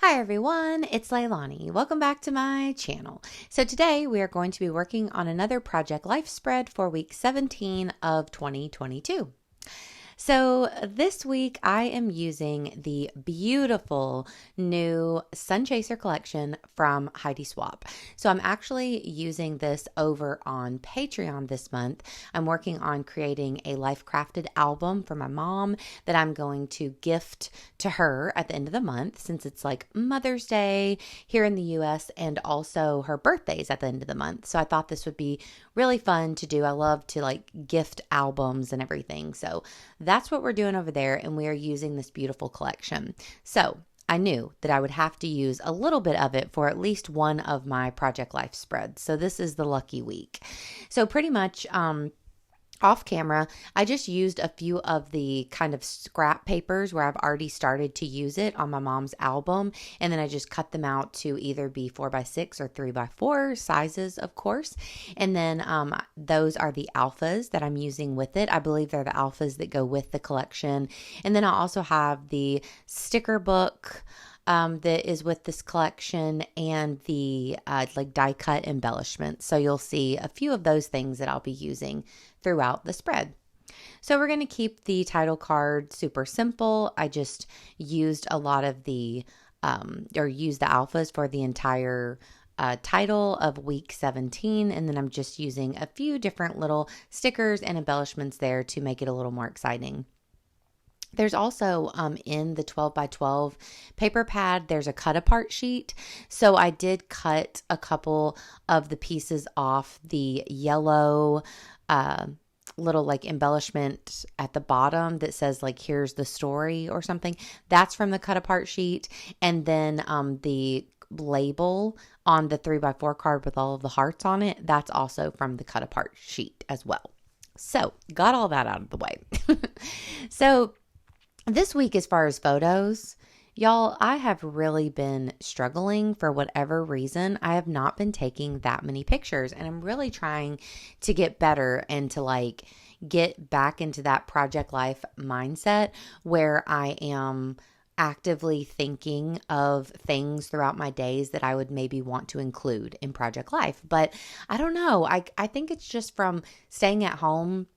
Hi everyone, it's Leilani. Welcome back to my channel. So today we are going to be working on another Project Life spread for week 17 of 2022. So this week I am using the beautiful new Sun Chaser collection from Heidi Swapp. So I'm actually using this over on Patreon this month. I'm working on creating a Life Crafted album for my mom that I'm going to gift to her at the end of the month, since it's like Mother's Day here in the US and also her birthday's at the end of the month. So I thought this would be really fun to do. I love to like gift albums and everything. So that's what we're doing over there, and we are using this beautiful collection. So I knew that I would have to use a little bit of it for at least one of my Project Life spreads. So this is the lucky week. So pretty much off camera, I just used a few of the kind of scrap papers where I've already started to use it on my mom's album, and then I just cut them out to either be 4x6 or 3x4 sizes, of course. And then those are the alphas that I'm using with it. I believe they're the alphas that go with the collection. And then I also have the sticker book that is with this collection, and the like die cut embellishments. So you'll see a few of those things that I'll be using throughout the spread. So we're going to keep the title card super simple. I just used a lot of the used the alphas for the entire title of week 17, and then I'm just using a few different little stickers and embellishments there to make it a little more exciting. There's also in the 12 by 12 paper pad, there's a cut apart sheet. So I did cut a couple of the pieces off the yellow little like embellishment at the bottom that says like, here's the story or something. That's from the cut apart sheet. And then the label on the 3x4 card with all of the hearts on it, that's also from the cut apart sheet as well. So got all that out of the way. So this week, as far as photos, y'all, I have really been struggling for whatever reason. I have not been taking that many pictures, and I'm really trying to get better and to like get back into that Project Life mindset where I am actively thinking of things throughout my days that I would maybe want to include in Project Life. But I don't know. I think it's just from staying at home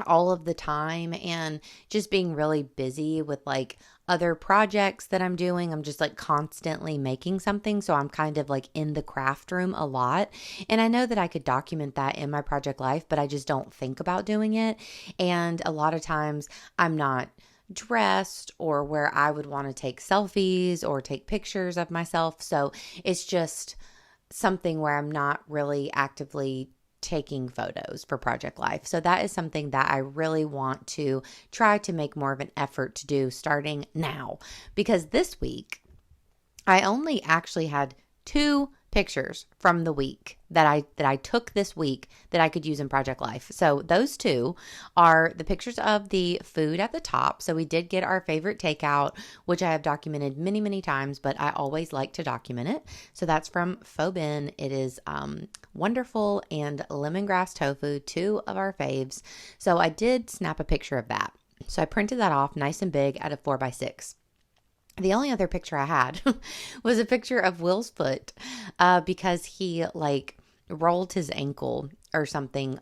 all of the time and just being really busy with like other projects that I'm doing. I'm just like constantly making something. So I'm kind of like in the craft room a lot. And I know that I could document that in my Project Life, but I just don't think about doing it. And a lot of times I'm not dressed or where I would want to take selfies or take pictures of myself. So it's just something where I'm not really actively taking photos for Project Life. So that is something that I really want to try to make more of an effort to do starting now, because this week I only actually had 2 pictures from the week that I took this week that I could use in Project Life. So those 2 are the pictures of the food at the top. So we did get our favorite takeout, which I have documented many, many times, but I always like to document it. So that's from Pho Ben. It is wonderful and lemongrass tofu, 2 of our faves. So I did snap a picture of that. So I printed that off nice and big at a 4x6. The only other picture I had was a picture of Will's foot because he like rolled his ankle or something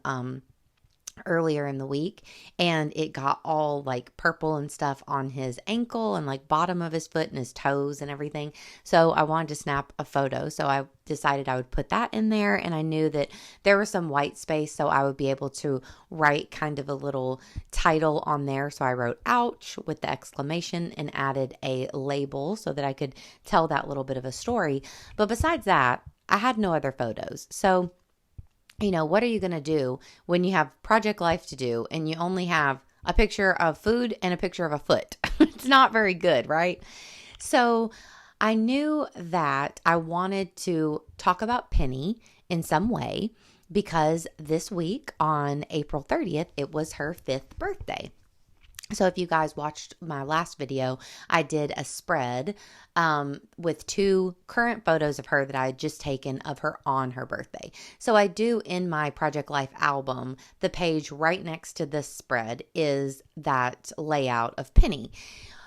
earlier in the week, and it got all like purple and stuff on his ankle and like bottom of his foot and his toes and everything. So I wanted to snap a photo. So I decided I would put that in there, and I knew that there was some white space, so I would be able to write kind of a little title on there. So I wrote ouch with the exclamation and added a label so that I could tell that little bit of a story. But besides that, I had no other photos. So what are you going to do when you have Project Life to do and you only have a picture of food and a picture of a foot? It's not very good, right? So I knew that I wanted to talk about Penny in some way because this week on April 30th, it was her 5th birthday. So if you guys watched my last video, I did a spread with 2 current photos of her that I had just taken of her on her birthday. So I do in my Project Life album, the page right next to this spread is that layout of Penny.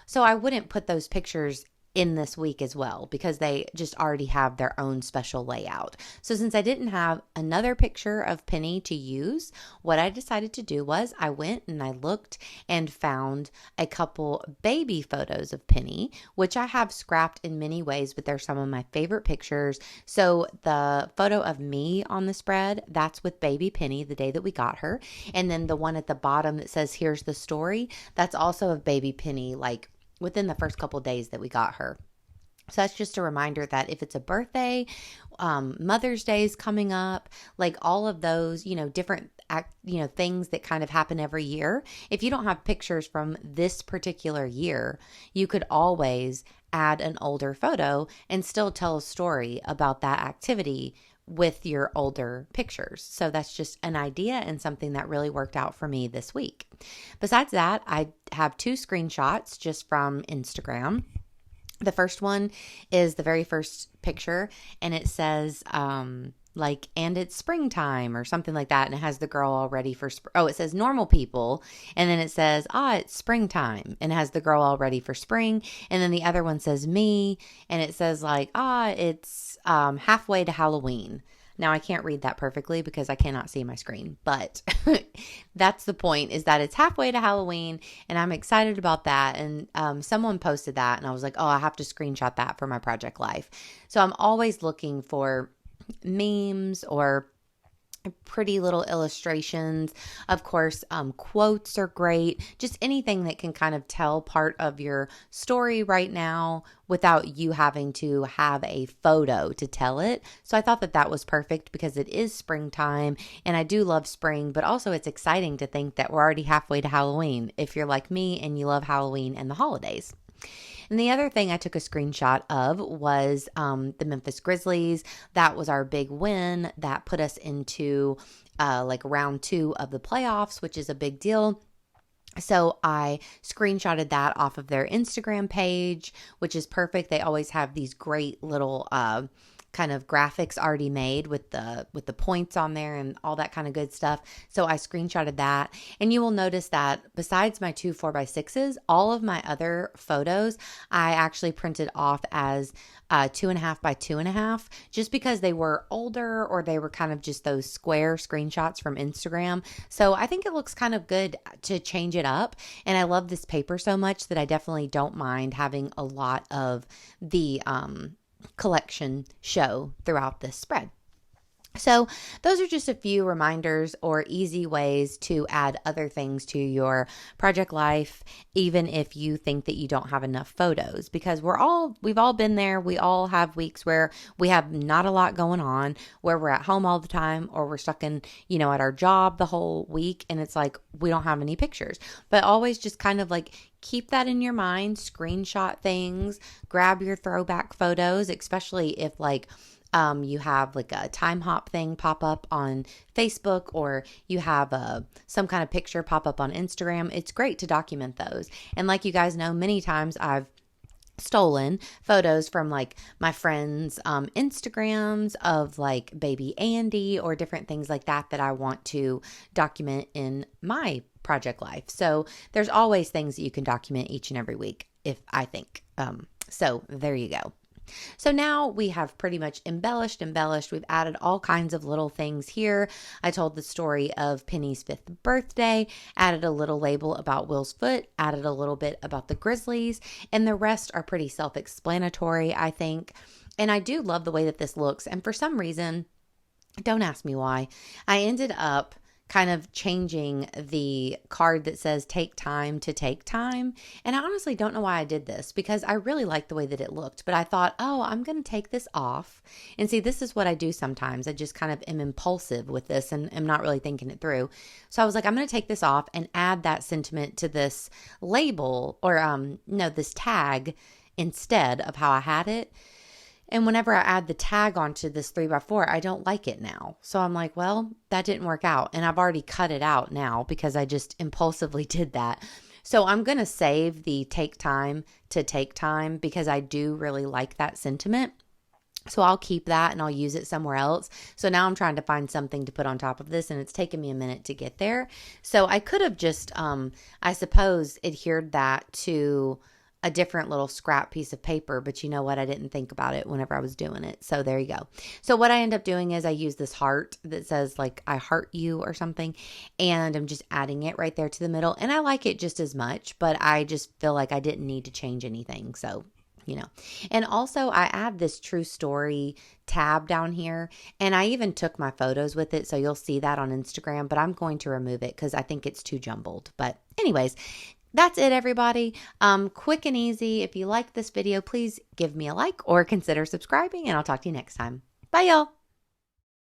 So I wouldn't put those pictures in this week as well, because they just already have their own special layout. So since I didn't have another picture of Penny to use, what I decided to do was I went and I looked and found a couple baby photos of Penny, which I have scrapped in many ways, but they're some of my favorite pictures. So the photo of me on the spread, that's with baby Penny the day that we got her. And then the one at the bottom that says, "Here's the story," that's also of baby Penny, like within the first couple days that we got her. So that's just a reminder that if it's a birthday, Mother's Day is coming up, like all of those, different things that kind of happen every year. If you don't have pictures from this particular year, you could always add an older photo and still tell a story about that activity with your older pictures. So that's just an idea and something that really worked out for me this week. Besides that, I have 2 screenshots just from Instagram. The first one is the very first picture, and it says, and it's springtime or something like that. And it has the girl all ready for, it says normal people. And then it says, it's springtime, and it has the girl all ready for spring. And then the other one says me, and it says it's halfway to Halloween. Now, I can't read that perfectly because I cannot see my screen, but that's the point, is that it's halfway to Halloween, and I'm excited about that. And someone posted that, and I was like, I have to screenshot that for my project life. So I'm always looking for memes or pretty little illustrations. Of course, quotes are great. Just anything that can kind of tell part of your story right now without you having to have a photo to tell it. So I thought that that was perfect because it is springtime, and I do love spring, but also it's exciting to think that we're already halfway to Halloween if you're like me and you love Halloween and the holidays. And the other thing I took a screenshot of was the Memphis Grizzlies. That was our big win that put us into round 2 of the playoffs, which is a big deal. So I screenshotted that off of their Instagram page, which is perfect. They always have these great little kind of graphics already made with the points on there and all that kind of good stuff. So I screenshotted that, and you will notice that besides my 2 4x6s, all of my other photos I actually printed off as 2.5 by 2.5, just because they were older or they were kind of just those square screenshots from Instagram. So I think it looks kind of good to change it up, and I love this paper so much that I definitely don't mind having a lot of the collection show throughout this spread. So those are just a few reminders or easy ways to add other things to your project life, even if you think that you don't have enough photos, because we've all been there. We all have weeks where we have not a lot going on, where we're at home all the time, or we're stuck in, at our job the whole week, and it's like we don't have any pictures. But always just kind of keep that in your mind, screenshot things, grab your throwback photos, especially if you have a time hop thing pop up on Facebook, or you have some kind of picture pop up on Instagram. It's great to document those. And like you guys know, many times I've stolen photos from my friends' Instagrams of baby Andy or different things like that I want to document in my project life. So there's always things that you can document each and every week, I think. So there you go. So now we have pretty much embellished. We've added all kinds of little things here. I told the story of Penny's 5th birthday, added a little label about Will's foot, added a little bit about the Grizzlies, and the rest are pretty self-explanatory, I think. And I do love the way that this looks. And for some reason, don't ask me why, I ended up kind of changing the card that says take time to take time. And I honestly don't know why I did this, because I really liked the way that it looked, but I thought, I'm going to take this off. And see, this is what I do sometimes. I just kind of am impulsive with this and am not really thinking it through. So I was like, I'm going to take this off and add that sentiment to this label, or this tag instead of how I had it. And whenever I add the tag onto this 3x4, I don't like it now. So I'm like, well, that didn't work out. And I've already cut it out now because I just impulsively did that. So I'm going to save the take time to take time because I do really like that sentiment. So I'll keep that and I'll use it somewhere else. So now I'm trying to find something to put on top of this, and it's taken me a minute to get there. So I could have just, I suppose, adhered that to a different little scrap piece of paper, but you know what? I didn't think about it whenever I was doing it. So there you go. So what I end up doing is I use this heart that says like, I heart you or something. And I'm just adding it right there to the middle. And I like it just as much, but I just feel like I didn't need to change anything. So, you know, and also I add this true story tab down here, and I even took my photos with it. So you'll see that on Instagram, but I'm going to remove it because I think it's too jumbled. But anyways, that's it, everybody. Quick and easy. If you like this video, please give me a like or consider subscribing, and I'll talk to you next time. Bye, y'all.